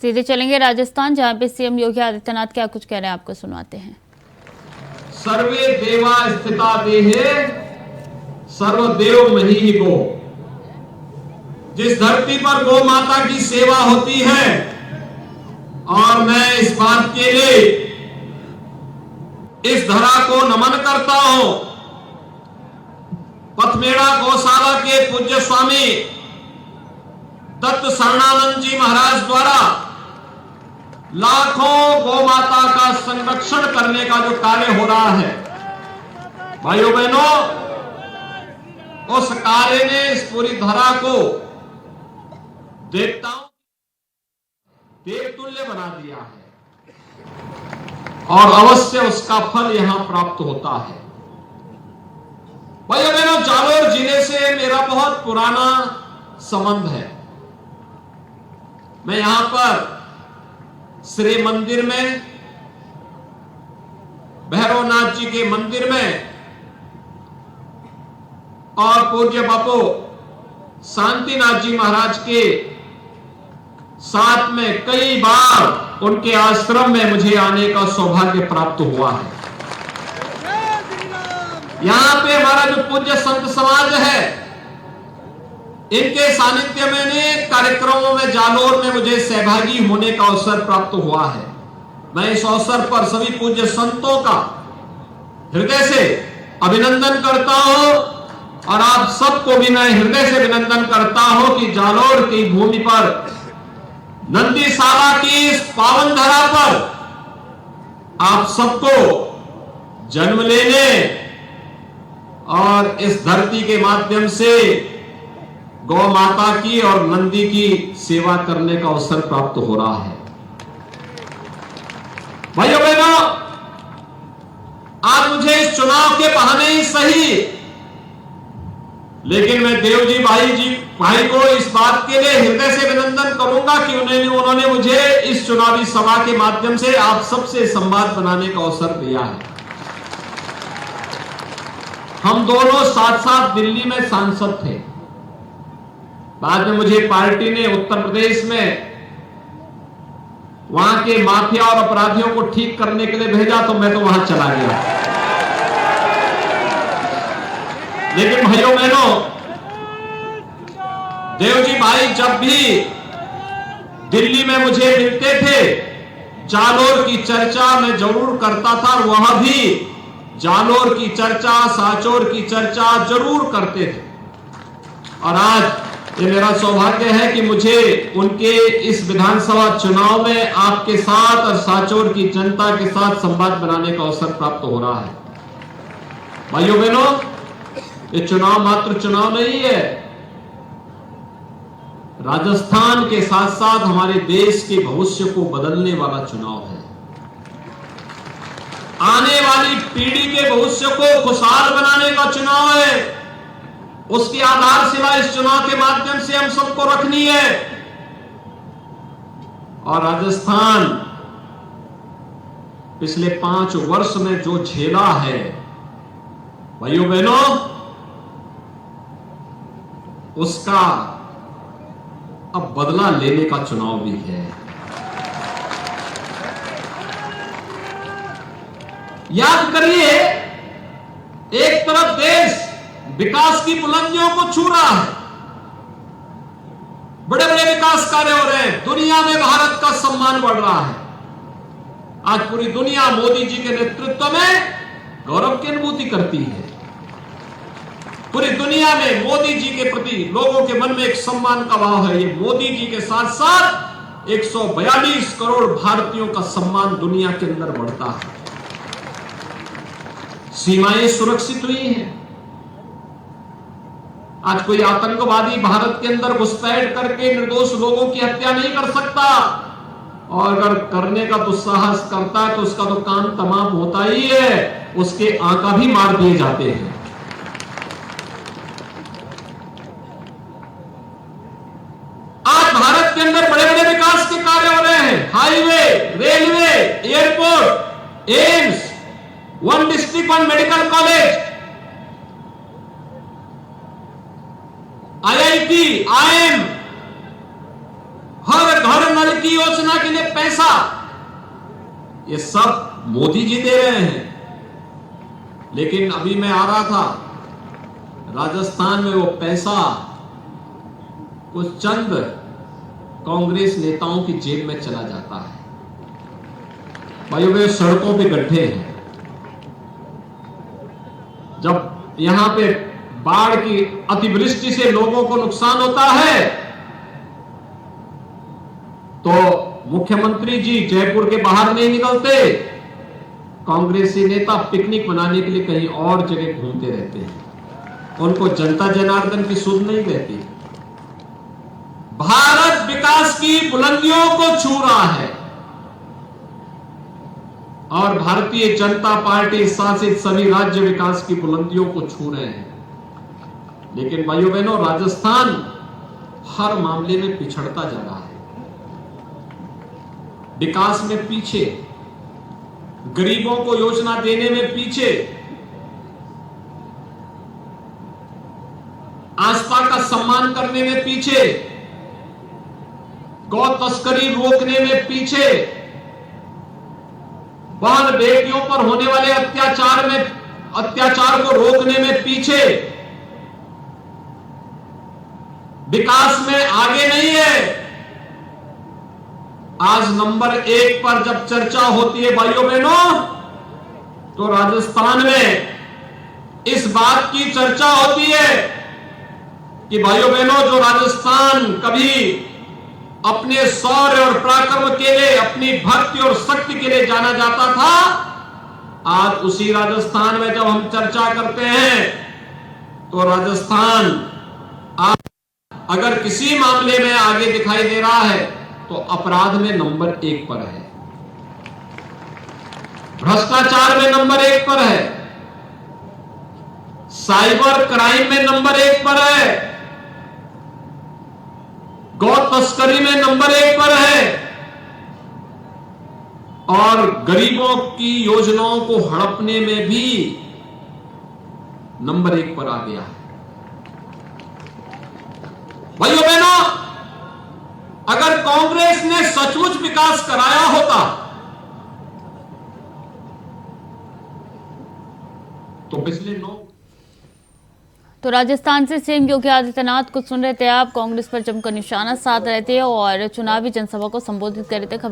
सीधे चलेंगे राजस्थान, जहां पे सीएम योगी आदित्यनाथ क्या कुछ कह रहे हैं, आपको सुनाते हैं। सर्वे देवा स्थिता देहे सर्वदेव मही गो। जिस धरती पर गौ माता की सेवा होती है, और मैं इस बात के लिए इस धरा को नमन करता हूं। पथमेड़ा गौशाला के पूज्य स्वामी दत्त शरणानंद जी महाराज द्वारा लाखों गौ माता का संरक्षण करने का जो कार्य हो रहा है, भाइयों बहनों, उस कार्य ने इस पूरी धरा को देवताओं देवतुल्य बना दिया है, और अवश्य उसका फल यहां प्राप्त होता है। भाइयों बहनों, जालोर जिले से मेरा बहुत पुराना संबंध है। मैं यहां पर श्री मंदिर में, भैरवनाथ जी के मंदिर में, और पूज्य बापू शांतिनाथ जी महाराज के साथ में कई बार उनके आश्रम में मुझे आने का सौभाग्य प्राप्त हुआ है। यहां पे हमारा जो पूज्य संत समाज है, इनके सानिध्य में अनेक कार्यक्रमों में जालोर में मुझे सहभागी होने का अवसर प्राप्त हुआ है। मैं इस अवसर पर सभी पूज्य संतों का हृदय से अभिनंदन करता हूं, और आप सबको भी मैं हृदय से अभिनंदन करता हूं कि जालोर की भूमि पर, नंदीशाला की इस पावन धरा पर आप सबको जन्म लेने और इस धरती के माध्यम से गौ माता की और नंदी की सेवा करने का अवसर प्राप्त हो रहा है। भाइयों बहनों, आज मुझे इस चुनाव के बहाने ही सही, लेकिन मैं देवजी भाई को इस बात के लिए हृदय से अभिनंदन करूंगा कि उन्होंने मुझे इस चुनावी सभा के माध्यम से आप सबसे संवाद बनाने का अवसर दिया है। हम दोनों साथ साथ दिल्ली में सांसद थे। बाद में मुझे पार्टी ने उत्तर प्रदेश में वहां के माफिया और अपराधियों को ठीक करने के लिए भेजा, तो मैं तो वहां चला गया। लेकिन भाइयों बहनों, देवजी भाई जब भी दिल्ली में मुझे मिलते थे, जालोर की चर्चा मैं जरूर करता था, और वह भी जालोर की चर्चा, सांचौर की चर्चा जरूर करते थे। और आज ये मेरा सौभाग्य है कि मुझे उनके इस विधानसभा चुनाव में आपके साथ और सांचौर की जनता के साथ संवाद बनाने का अवसर प्राप्त हो रहा है। भाइयों बहनों, ये चुनाव मात्र चुनाव नहीं है, राजस्थान के साथ साथ हमारे देश के भविष्य को बदलने वाला चुनाव है। आने वाली पीढ़ी के भविष्य को खुशहाल बनाने का चुनाव है। उसकी आधारशिला इस चुनाव के माध्यम से हम सबको रखनी है। और राजस्थान पिछले 5 वर्ष में जो झेला है, भाइयों बहनों, उसका अब बदला लेने का चुनाव भी है। याद करिए, एक तरफ देश विकास की बुलंदियों को छू रहा है, बड़े बड़े विकास कार्य हो रहे हैं, दुनिया में भारत का सम्मान बढ़ रहा है। आज पूरी दुनिया मोदी जी के नेतृत्व में गौरव की अनुभूति करती है। पूरी दुनिया में मोदी जी के प्रति लोगों के मन में एक सम्मान का भाव है। ये मोदी जी के साथ साथ 142 करोड़ भारतीयों का सम्मान दुनिया के अंदर बढ़ता है। सीमाएं सुरक्षित हुई हैं। आज कोई आतंकवादी भारत के अंदर घुसपैठ करके निर्दोष लोगों की हत्या नहीं कर सकता, और अगर करने का दुस्साहस करता है तो उसका तो काम तमाम होता ही है, उसके आंका भी मार दिए जाते हैं। आज भारत के अंदर बड़े बड़े विकास के कार्य हो रहे हैं। Highway, railway, airport, AIIMS, 1 district 1 medical college, IIT, IIM, हर घर नल की योजना ये सब मोदी जी दे रहे हैं। लेकिन अभी मैं आ रहा था, राजस्थान में वो पैसा कुछ चंद कांग्रेस नेताओं की जेब में चला जाता है। भाइयों वे सड़कों पे गड्ढे हैं। जब यहां पे बाढ़ की अतिवृष्टि से लोगों को नुकसान होता है तो मुख्यमंत्री जी जयपुर के बाहर नहीं निकलते, कांग्रेसी नेता पिकनिक मनाने के लिए कहीं और जगह घूमते रहते हैं। उनको जनता जनार्दन की सुध नहीं रहती। भारत विकास की बुलंदियों को छू रहा है और भारतीय जनता पार्टी शासित सभी राज्य विकास की बुलंदियों को छू रहे हैं। लेकिन भाइयों बहनों, राजस्थान हर मामले में पिछड़ता जा रहा है, विकास में पीछे, गरीबों को योजना देने में पीछे, आस्था का सम्मान करने में पीछे, गौ तस्करी रोकने में पीछे, बहन बेटियों पर होने वाले अत्याचार को रोकने में पीछे, विकास में आगे नहीं है। आज नंबर 1 पर जब चर्चा होती है भाइयों बहनों, तो राजस्थान में इस बात की चर्चा होती है कि भाइयों बहनों, जो राजस्थान कभी अपने शौर्य और पराक्रम के लिए, अपनी भक्ति और शक्ति के लिए जाना जाता था, आज उसी राजस्थान में जब हम चर्चा करते हैं तो राजस्थान आज अगर किसी मामले में आगे दिखाई दे रहा है तो अपराध में नंबर 1 पर है, भ्रष्टाचार में नंबर 1 पर है, साइबर क्राइम में नंबर 1 पर है, गौ तस्करी में नंबर 1 पर है और गरीबों की योजनाओं को हड़पने में भी नंबर 1 पर आ गया है। भाइयों बहनों, अगर कांग्रेस ने सचमुच विकास कराया होता तो पिछले 9 तो राजस्थान से सीएम योगी आदित्यनाथ को सुन रहे थे आप। कांग्रेस पर जमकर निशाना साध रहे थे और चुनावी जनसभा को संबोधित कर रहे थे।